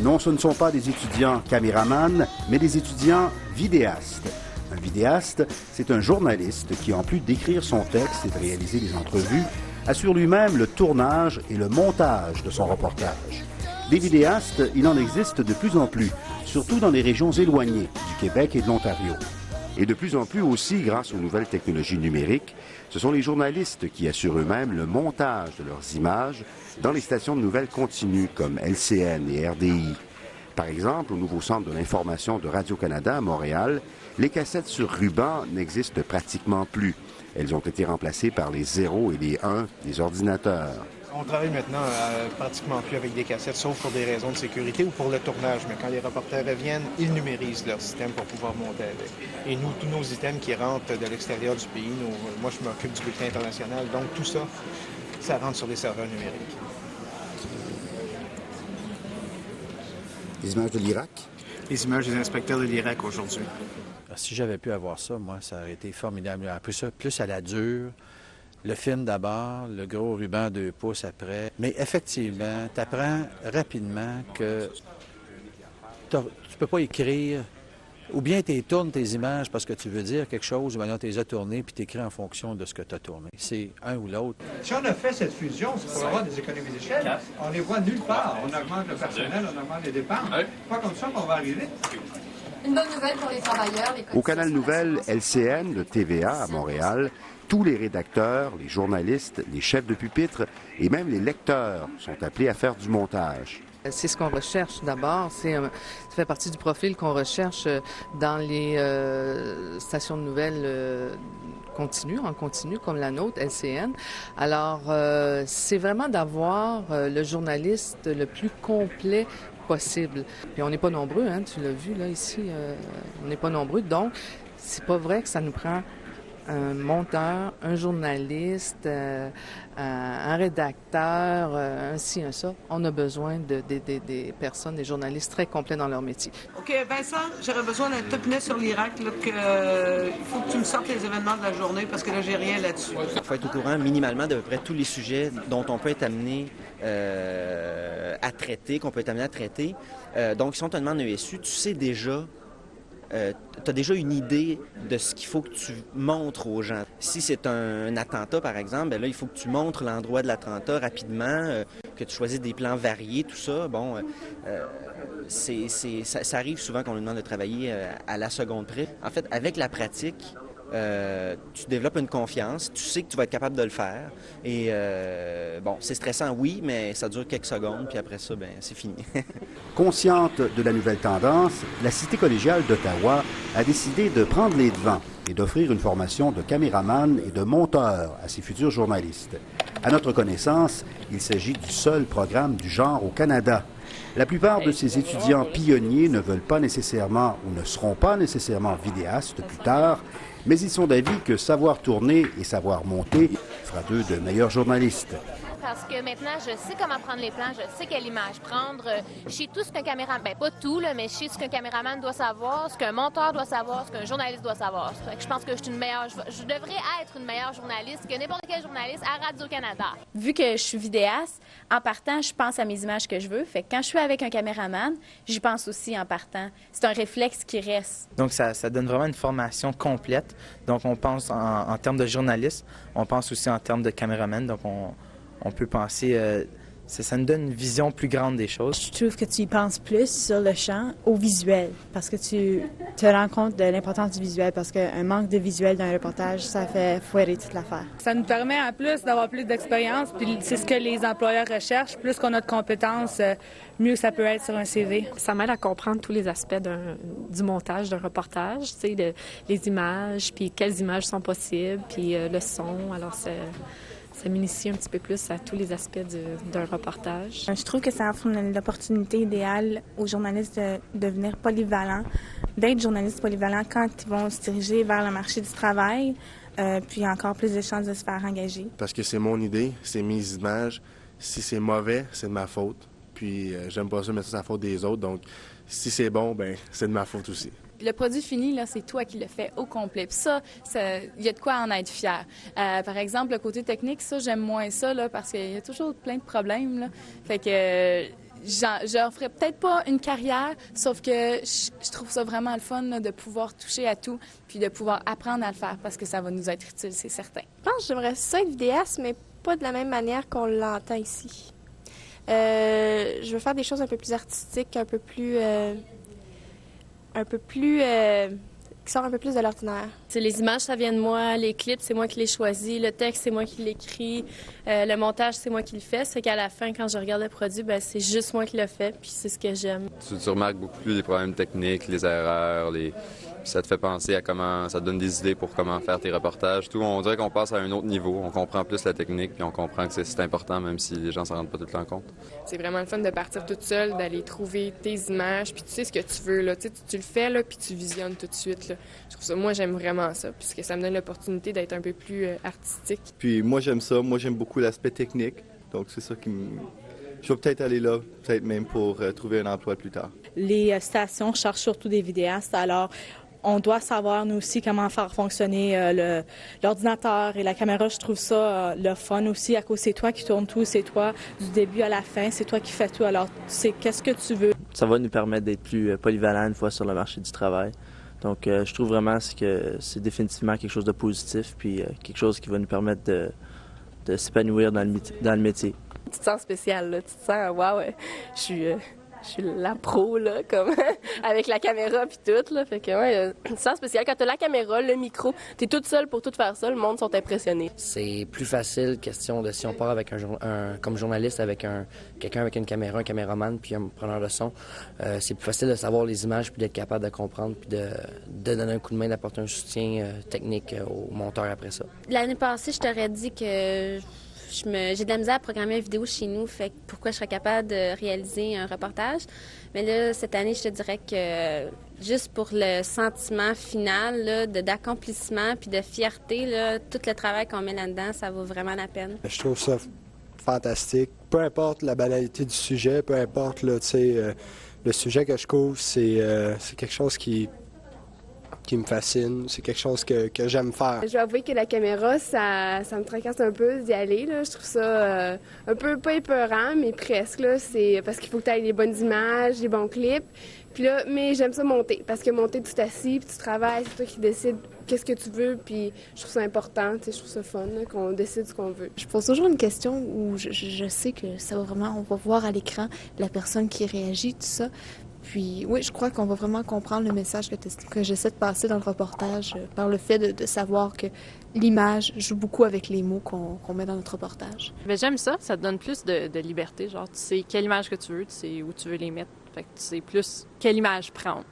Non, ce ne sont pas des étudiants caméramans, mais des étudiants vidéastes. Un vidéaste, c'est un journaliste qui, en plus d'écrire son texte et de réaliser des entrevues, assure lui-même le tournage et le montage de son reportage. Des vidéastes, il en existe de plus en plus, surtout dans les régions éloignées du Québec et de l'Ontario. Et de plus en plus aussi, grâce aux nouvelles technologies numériques, ce sont les journalistes qui assurent eux-mêmes le montage de leurs images dans les stations de nouvelles continues comme LCN et RDI. Par exemple, au nouveau centre de l'information de Radio-Canada à Montréal, les cassettes sur ruban n'existent pratiquement plus. Elles ont été remplacées par les 0 et les 1 des ordinateurs. On travaille maintenant pratiquement plus avec des cassettes, sauf pour des raisons de sécurité ou pour le tournage. Mais quand les reporters reviennent, ils numérisent leur système pour pouvoir monter avec. Et nous, tous nos items qui rentrent de l'extérieur du pays, moi je m'occupe du bulletin international, donc tout ça, ça rentre sur des serveurs numériques. Les images de l'Irak? Les images des inspecteurs de l'Irak aujourd'hui. Si j'avais pu avoir ça, moi, ça aurait été formidable. Après ça, plus à la dure. Le film d'abord, le gros ruban 2 pouces après. Mais effectivement, tu apprends rapidement que tu peux pas écrire, ou bien tu tournes tes images parce que tu veux dire quelque chose, ou bien tu les as tournées puis tu écris en fonction de ce que tu as tourné. C'est un ou l'autre. Si on a fait cette fusion, c'est pour avoir des économies d'échelle. On les voit nulle part. On augmente le personnel, on augmente les dépenses. Pas comme ça qu'on va arriver. Une bonne nouvelle pour les travailleurs. Au Canal Nouvelle LCN de TVA à Montréal, tous les rédacteurs, les journalistes, les chefs de pupitre et même les lecteurs sont appelés à faire du montage. C'est ce qu'on recherche d'abord. Ça fait partie du profil qu'on recherche dans les stations de nouvelles en continu, comme la nôtre, LCN. Alors, c'est vraiment d'avoir le journaliste le plus complet possible. Puis on n'est pas nombreux, hein, tu l'as vu là ici, on n'est pas nombreux. Donc, c'est pas vrai que ça nous prend un monteur, un journaliste, un rédacteur, un ci, un ça. On a besoin des personnes, des journalistes très complets dans leur métier. OK, Vincent, j'aurais besoin d'un top net sur l'Irak. Il faut que tu me sortes les événements de la journée parce que là, j'ai rien là-dessus. Il faut être au courant minimalement d'à peu près tous les sujets dont on peut être amené à traiter, qu'on peut être amené à traiter. Donc, si on te demande un ESU, tu sais déjà tu as déjà une idée de ce qu'il faut que tu montres aux gens. Si c'est un attentat, par exemple, bien là, il faut que tu montres l'endroit de l'attentat rapidement, que tu choisisses des plans variés, tout ça. Bon, ça arrive souvent qu'on nous demande de travailler à la seconde près. En fait, avec la pratique, tu développes une confiance, tu sais que tu vas être capable de le faire. Et bon, c'est stressant, oui, mais ça dure quelques secondes, puis après ça, ben c'est fini. Consciente de la nouvelle tendance, la Cité collégiale d'Ottawa a décidé de prendre les devants et d'offrir une formation de caméraman et de monteur à ses futurs journalistes. À notre connaissance, il s'agit du seul programme du genre au Canada. La plupart de ces étudiants pionniers ne veulent pas nécessairement ou ne seront pas nécessairement vidéastes plus tard, mais ils sont d'avis que savoir tourner et savoir monter fera d'eux de meilleurs journalistes. Parce que maintenant, je sais comment prendre les plans, je sais quelle image prendre. Je sais tout ce qu'un caméraman, ben pas tout, là, mais je sais ce qu'un caméraman doit savoir, ce qu'un monteur doit savoir, ce qu'un journaliste doit savoir. Fait que je pense que je devrais être une meilleure journaliste que n'importe quel journaliste à Radio-Canada. Vu que je suis vidéaste, en partant, je pense à mes images que je veux. Fait que quand je suis avec un caméraman, j'y pense aussi en partant. C'est un réflexe qui reste. Donc, ça donne vraiment une formation complète. Donc, on pense en termes de journaliste, on pense aussi en termes de caméraman. Donc, on peut penser, ça nous donne une vision plus grande des choses. Je trouve que tu y penses plus sur le champ au visuel, parce que tu te rends compte de l'importance du visuel, parce qu'un manque de visuel dans un reportage, ça fait foirer toute l'affaire. Ça nous permet en plus d'avoir plus d'expérience, puis c'est ce que les employeurs recherchent. Plus qu'on a de compétences, mieux ça peut être sur un CV. Ça m'aide à comprendre tous les aspects du montage d'un reportage, tu sais, les images, puis quelles images sont possibles, puis le son. Alors, ça m'initie un petit peu plus à tous les aspects d'un reportage. Je trouve que ça offre l'opportunité idéale aux journalistes de devenir polyvalents, d'être journalistes polyvalents quand ils vont se diriger vers le marché du travail, puis encore plus de chances de se faire engager. Parce que c'est mon idée, c'est mes images. Si c'est mauvais, c'est de ma faute. Puis j'aime pas ça mettre ça à la faute des autres. Donc si c'est bon, ben c'est de ma faute aussi. Le produit fini, là, c'est toi qui le fais au complet. Puis ça, il y a de quoi en être fier. Par exemple, le côté technique, ça, j'aime moins ça, là, parce qu'il y a toujours plein de problèmes, là. Fait que j'en ferais peut-être pas une carrière, sauf que je trouve ça vraiment le fun là, de pouvoir toucher à tout puis de pouvoir apprendre à le faire parce que ça va nous être utile, c'est certain. Je pense que j'aimerais ça être vidéaste, mais pas de la même manière qu'on l'entend ici. Je veux faire des choses un peu plus artistiques, un peu plus qui sortent un peu plus de l'ordinaire. Les images, ça vient de moi. Les clips, c'est moi qui les choisis. Le texte, c'est moi qui l'écris. Le montage, c'est moi qui le fais. C'est qu'à la fin, quand je regarde le produit, c'est juste moi qui le fais, puis c'est ce que j'aime. Tu remarques beaucoup plus les problèmes techniques, les erreurs, ça te fait penser à comment... Ça te donne des idées pour comment faire tes reportages. Tout, on dirait qu'on passe à un autre niveau. On comprend plus la technique, puis on comprend que c'est important, même si les gens s'en rendent pas tout le temps compte. C'est vraiment le fun de partir toute seule, d'aller trouver tes images, puis tu sais ce que tu veux, là. Tu le fais, là, puis tu visionnes tout de suite, là. Je trouve ça, moi, j'aime vraiment ça, puisque ça me donne l'opportunité d'être un peu plus artistique. Puis moi, j'aime ça. Moi, j'aime beaucoup l'aspect technique. Donc, c'est ça qui me... Je vais peut-être aller là, peut-être même pour trouver un emploi plus tard. Les stations cherchent surtout des vidéastes, alors on doit savoir, nous aussi, comment faire fonctionner l'ordinateur et la caméra. Je trouve ça le fun aussi, à cause c'est toi qui tourne tout, c'est toi du début à la fin, c'est toi qui fais tout. Alors, tu sais, qu'est-ce que tu veux? Ça va nous permettre d'être plus polyvalents une fois sur le marché du travail. Donc, je trouve vraiment que c'est définitivement quelque chose de positif, puis quelque chose qui va nous permettre de s'épanouir dans le métier. Tu te sens spécial, là. Tu te sens, waouh, je suis la pro, là, comme avec la caméra puis tout, là. Fait que, ouais, tu te sens spécial. Quand t'as la caméra, le micro, t'es toute seule pour tout faire ça, le monde sont impressionnés. C'est plus facile, question de si on part avec comme journaliste avec quelqu'un avec une caméra, un caméraman puis un preneur de son, c'est plus facile de savoir les images puis d'être capable de comprendre puis de donner un coup de main, d'apporter un soutien technique au monteur après ça. L'année passée, je t'aurais dit que j'ai de la misère à programmer une vidéo chez nous, fait que pourquoi je serais capable de réaliser un reportage. Mais là, cette année, je te dirais que juste pour le sentiment final là, d'accomplissement puis de fierté, là, tout le travail qu'on met là-dedans, ça vaut vraiment la peine. Je trouve ça fantastique. Peu importe la banalité du sujet, peu importe là, le sujet que je couvre, c'est quelque chose qui me fascine, c'est quelque chose que j'aime faire. Je dois avouer que la caméra, ça me tracasse un peu d'y aller, là. Je trouve ça un peu, pas épeurant, mais presque, là. C'est parce qu'il faut que tu aies les bonnes images, les bons clips. Puis là, mais j'aime ça monter, parce que monter, tu t'assis, puis tu travailles, c'est toi qui décides qu'est-ce que tu veux, puis je trouve ça important, tu sais, je trouve ça fun, là, qu'on décide ce qu'on veut. Je pose toujours une question où je sais que ça va vraiment, on va voir à l'écran la personne qui réagit, tout ça. Puis oui, je crois qu'on va vraiment comprendre le message que j'essaie de passer dans le reportage par le fait de savoir que l'image joue beaucoup avec les mots qu'on met dans notre reportage. Bien, j'aime ça, ça te donne plus de liberté. Genre, tu sais quelle image que tu veux, tu sais où tu veux les mettre. Fait que tu sais plus quelle image prendre.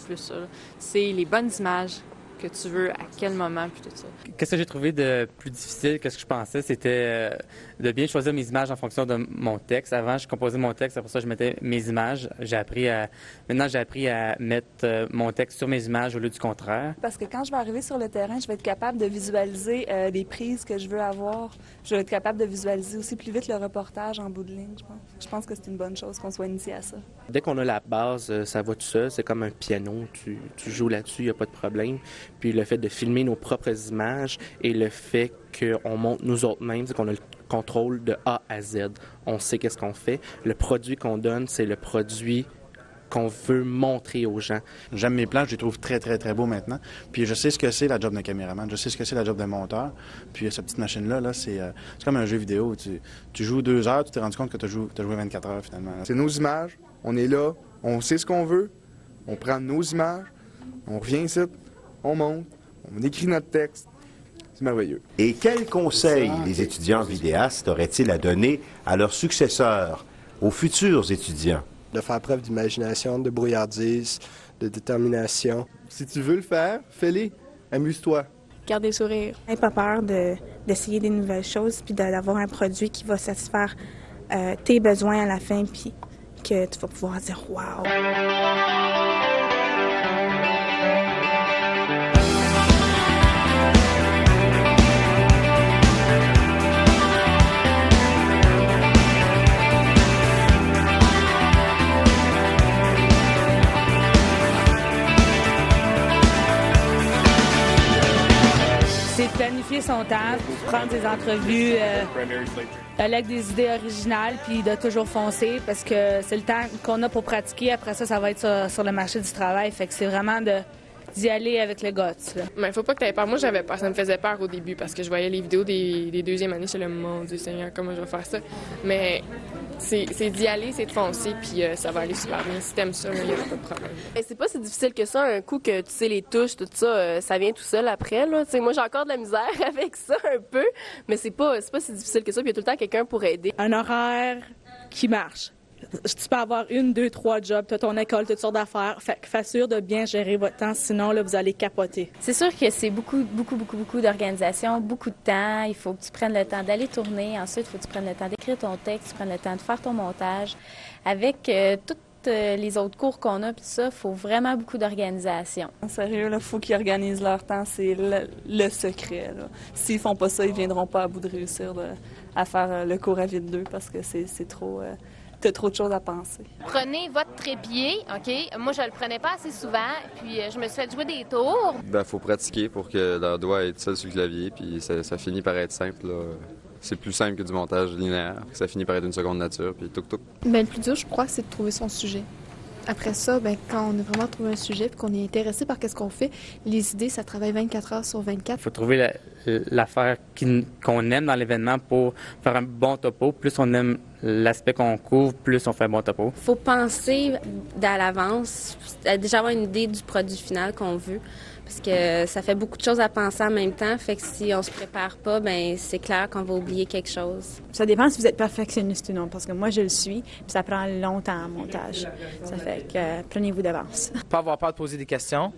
Plus ça. Tu sais les bonnes images que tu veux, à quel moment, puis tout ça. Qu'est-ce que j'ai trouvé de plus difficile que ce que je pensais, c'était de bien choisir mes images en fonction de mon texte. Avant, je composais mon texte, après ça, je mettais mes images. Maintenant, j'ai appris à mettre mon texte sur mes images au lieu du contraire. Parce que quand je vais arriver sur le terrain, je vais être capable de visualiser les prises que je veux avoir. Je vais être capable de visualiser aussi plus vite le reportage en bout de ligne, je pense. Je pense que c'est une bonne chose qu'on soit initié à ça. Dès qu'on a la base, ça va tout seul. C'est comme un piano. Tu joues là-dessus, il n'y a pas de problème. Puis le fait de filmer nos propres images et le fait qu'on monte nous autres mêmes, c'est qu'on a le contrôle de A à Z. On sait qu'est-ce qu'on fait. Le produit qu'on donne, c'est le produit qu'on veut montrer aux gens. J'aime mes plans, je les trouve très, très, très beaux maintenant. Puis je sais ce que c'est la job d'un caméraman, je sais ce que c'est la job d'un monteur. Puis cette petite machine-là, c'est comme un jeu vidéo. Tu joues 2 heures, tu t'es rendu compte que tu as joué 24 heures finalement. C'est nos images, on est là, on sait ce qu'on veut, on prend nos images, on revient ici, on monte, on écrit notre texte. C'est merveilleux. Et quels conseils les étudiants vidéastes auraient-ils à donner à leurs successeurs, aux futurs étudiants? De faire preuve d'imagination, de brouillardise, de détermination. Si tu veux le faire, fais-le. Amuse-toi. Garder le sourire. N'aie pas peur d'essayer des nouvelles choses puis d'avoir un produit qui va satisfaire tes besoins à la fin puis que tu vas pouvoir dire « wow ». C'est planifier son temps, prendre des entrevues avec des idées originales, puis de toujours foncer, parce que c'est le temps qu'on a pour pratiquer. Après ça, ça va être sur le marché du travail. Fait que c'est vraiment d'y aller avec le guts. Mais faut pas que tu aies peur. Moi, j'avais peur. Ça me faisait peur au début parce que je voyais les vidéos des deuxièmes années. J'étais là, mon Dieu Seigneur, comment je vais faire ça? Mais c'est d'y aller, c'est de foncer, puis ça va aller super bien. Si t'aimes ça, il n'y aura pas de problème. Et c'est pas si difficile que ça, un coup que tu sais les touches, tout ça, ça vient tout seul après, là. T'sais, moi, j'ai encore de la misère avec ça un peu, mais c'est pas si difficile que ça, puis il y a tout le temps quelqu'un pour aider. Un horaire qui marche. Tu peux avoir 1, 2, 3 jobs, tu as ton école, toutes sortes d'affaires. Fais sûr de bien gérer votre temps, sinon là, vous allez capoter. C'est sûr que c'est beaucoup d'organisation, beaucoup de temps. Il faut que tu prennes le temps d'aller tourner. Ensuite, il faut que tu prennes le temps d'écrire ton texte, tu prennes le temps de faire ton montage. Avec toutes les autres cours qu'on a, puis ça, il faut vraiment beaucoup d'organisation. Sérieux, il faut qu'ils organisent leur temps. C'est le secret. S'ils font pas ça, ils viendront pas à bout de réussir à faire le cours à vide 2 parce que c'est trop... T'as trop de choses à penser. Prenez votre trépied, OK? Moi, je le prenais pas assez souvent, puis je me suis fait jouer des tours. Faut pratiquer pour que leur doigt ait seul sur le clavier, puis ça finit par être simple, là. C'est plus simple que du montage linéaire, ça finit par être une seconde nature, puis touc-touc. Le plus dur, je crois, c'est de trouver son sujet. Après ça, quand on a vraiment trouvé un sujet et qu'on est intéressé par ce qu'on fait, les idées, ça travaille 24 heures sur 24. Il faut trouver l'affaire qu'on aime dans l'événement pour faire un bon topo. Plus on aime l'aspect qu'on couvre, plus on fait un bon topo. Il faut penser à l'avance, déjà avoir une idée du produit final qu'on veut. Parce que ça fait beaucoup de choses à penser en même temps. Fait que si on se prépare pas, c'est clair qu'on va oublier quelque chose. Ça dépend si vous êtes perfectionniste ou non. Parce que moi, je le suis. Puis ça prend longtemps en montage. Ça fait que prenez-vous d'avance. Pas avoir peur de poser des questions.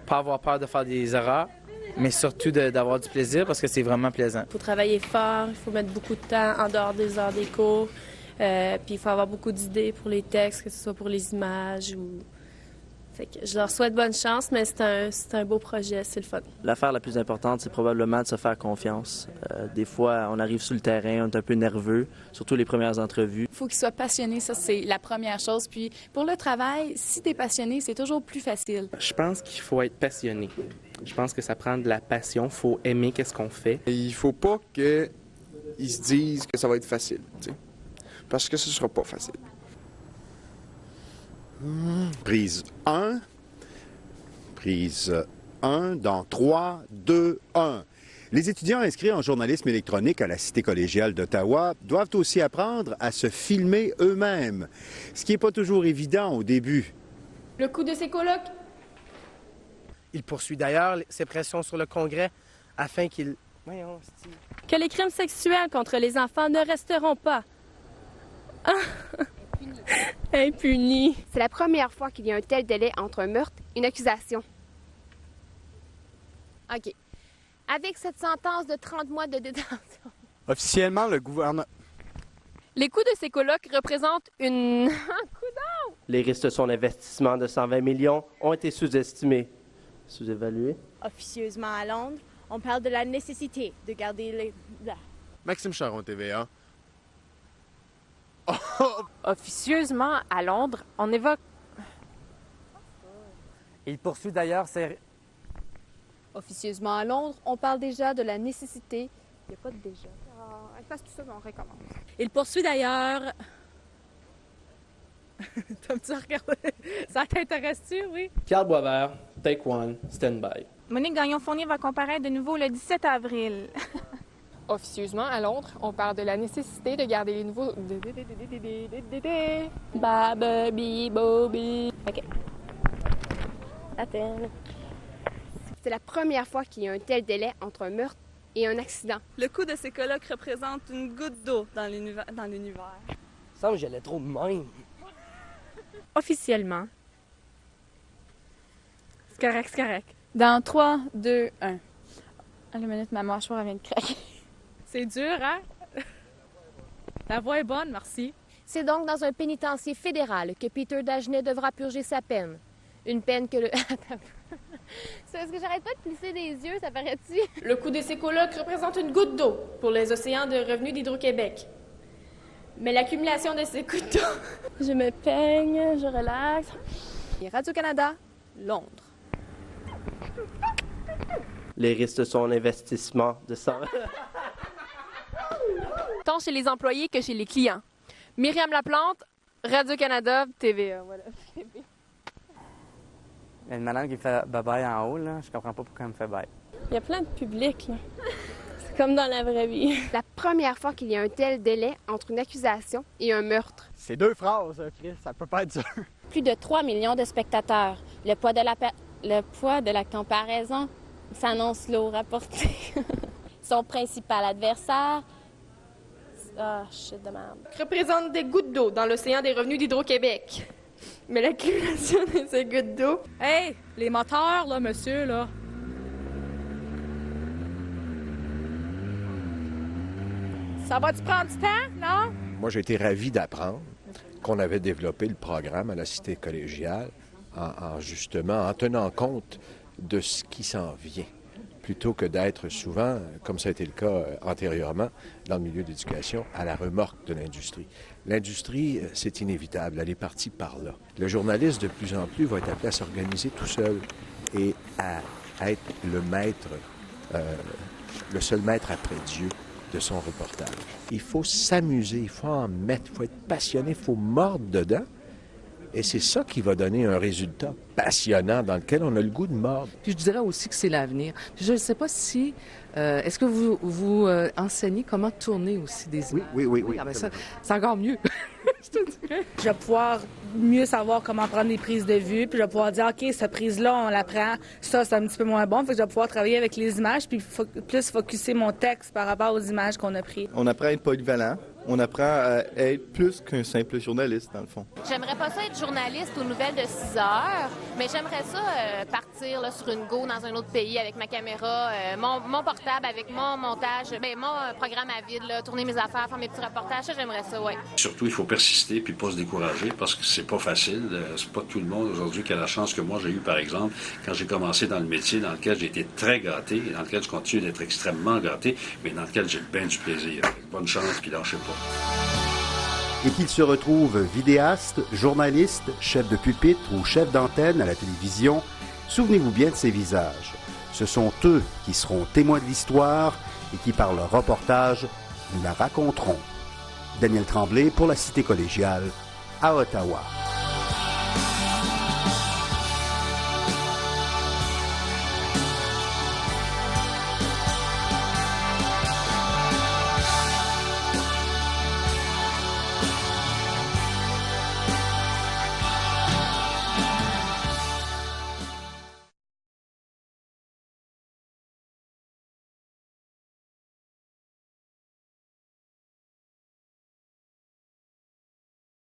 Pas avoir peur de faire des erreurs. Mais surtout d'avoir du plaisir parce que c'est vraiment plaisant. Il faut travailler fort. Il faut mettre beaucoup de temps en dehors des heures des cours. Puis il faut avoir beaucoup d'idées pour les textes, que ce soit pour les images ou... Fait que je leur souhaite bonne chance, mais c'est un beau projet, c'est le fun. L'affaire la plus importante, c'est probablement de se faire confiance. Des fois, on arrive sur le terrain, on est un peu nerveux, surtout les premières entrevues. Il faut qu'ils soient passionnés, ça c'est la première chose. Puis pour le travail, si tu es passionné, c'est toujours plus facile. Je pense qu'il faut être passionné. Je pense que ça prend de la passion, il faut aimer qu'est-ce qu'on fait. Et il faut pas qu'ils se disent que ça va être facile, t'sais. Parce que ce sera pas facile. Prise 1. Prise 1 dans 3, 2, 1. Les étudiants inscrits en journalisme électronique à la Cité collégiale d'Ottawa doivent aussi apprendre à se filmer eux-mêmes, ce qui n'est pas toujours évident au début. Le coup de ses colocs. Il poursuit d'ailleurs ses pressions sur le Congrès afin qu'il... Que les crimes sexuels contre les enfants ne resteront pas. Impuni. C'est la première fois qu'il y a un tel délai entre un meurtre et une accusation. OK. Avec cette sentence de 30 mois de détention. Officiellement, le gouvernement... Les coûts de ces colocs représentent une... Les risques de son investissement de 120 millions ont été sous-estimés. Sous-évalués? Officieusement à Londres, on parle de la nécessité de garder les... Maxime Charon, TVA. Officieusement, à Londres, on évoque... Il poursuit d'ailleurs ses... Officieusement à Londres, on parle déjà de la nécessité... Il n'y a pas de déjà. Efface tout ça, mais on recommence. Il poursuit d'ailleurs... T'as-tu regardé? Ça t'intéresse-tu, oui? Pierre Boisvert, take one, stand by. Monique Gagnon-Fournier va comparaître de nouveau le 17 avril. Officieusement, à Londres, on parle de la nécessité de garder les nouveaux... Bababi, Bobby. OK. Attends. C'est la première fois qu'il y a un tel délai entre un meurtre et un accident. Le coup de ces colocs représente une goutte d'eau dans l'univers. Ça me j'allais trop de même. Officiellement. C'est correct, c'est correct. Dans 3, 2, 1. À la minute, ma mâchoire vient de craquer. C'est dur, hein? La voix est bonne, merci. C'est donc dans un pénitencier fédéral que Peter Dagenet devra purger sa peine. Une peine que le... C'est parce que j'arrête pas de plisser des yeux, ça paraît-tu? Le coût de ces colocs représente une goutte d'eau pour les océans de revenus d'Hydro-Québec. Mais l'accumulation de ces gouttes d'eau... Je me peigne, je relaxe. Et Radio-Canada, Londres. les risques de son investissement, de ça. Tant chez les employés que chez les clients. Myriam Laplante, Radio-Canada, TVA. Voilà. Il y a une madame qui fait bye-bye en haut, là. Je comprends pas pourquoi elle me fait bye. Il y a plein de publics, là. C'est comme dans la vraie vie. La première fois qu'il y a un tel délai entre une accusation et un meurtre. C'est 2 phrases, Chris, ça peut pas être dur. Plus de 3 millions de spectateurs. Le poids de la comparaison s'annonce lourd à porter. Son principal adversaire... Ah, shit de merde. Représente des gouttes d'eau dans l'océan des revenus d'Hydro-Québec. Mais l'accumulation de ces gouttes d'eau... Hey, les moteurs, là, monsieur, là. Ça va-tu prendre du temps, non? Moi, j'ai été ravi d'apprendre qu'on avait développé le programme à la Cité collégiale justement en tenant compte de ce qui s'en vient, plutôt que d'être souvent, comme ça a été le cas antérieurement, dans le milieu d'éducation, à la remorque de l'industrie. L'industrie, c'est inévitable, elle est partie par là. Le journaliste, de plus en plus, va être appelé à s'organiser tout seul et à être le maître, le seul maître après Dieu de son reportage. Il faut s'amuser, il faut en mettre, il faut être passionné, il faut mordre dedans. Et c'est ça qui va donner un résultat passionnant dans lequel on a le goût de mordre. Puis je dirais aussi que c'est l'avenir. Je ne sais pas si... est-ce que vous enseignez comment tourner aussi des images? Oui. Ah ben ça, c'est encore mieux. Je te dirais. Je vais pouvoir mieux savoir comment prendre des prises de vue, puis je vais pouvoir dire, OK, cette prise-là, on la prend, ça, c'est un petit peu moins bon, fait que je vais pouvoir travailler avec les images, puis plus focusser mon texte par rapport aux images qu'on a prises. On apprend à être polyvalent, on apprend à être plus qu'un simple journaliste, dans le fond. J'aimerais pas ça être journaliste aux nouvelles de 6 heures, mais j'aimerais ça partir là, sur une go dans un autre pays avec ma caméra, mon portable, avec mon montage, mon programme à vide, là, tourner mes affaires, faire mes petits reportages, ça, j'aimerais ça, ouais. Surtout, il faut persister puis pas se décourager parce que c'est pas facile. C'est pas tout le monde aujourd'hui qui a la chance que moi j'ai eu, par exemple, quand j'ai commencé dans le métier dans lequel j'ai été très gâté, et dans lequel je continue d'être extrêmement gâté, mais dans lequel j'ai bien du plaisir. Bonne chance puis lâchez pas. Et qu'il se retrouve vidéaste, journaliste, chef de pupitre ou chef d'antenne à la télévision, souvenez-vous bien de ces visages. Ce sont eux qui seront témoins de l'histoire et qui, par leur reportage, nous la raconteront. Daniel Tremblay pour la Cité collégiale à Ottawa.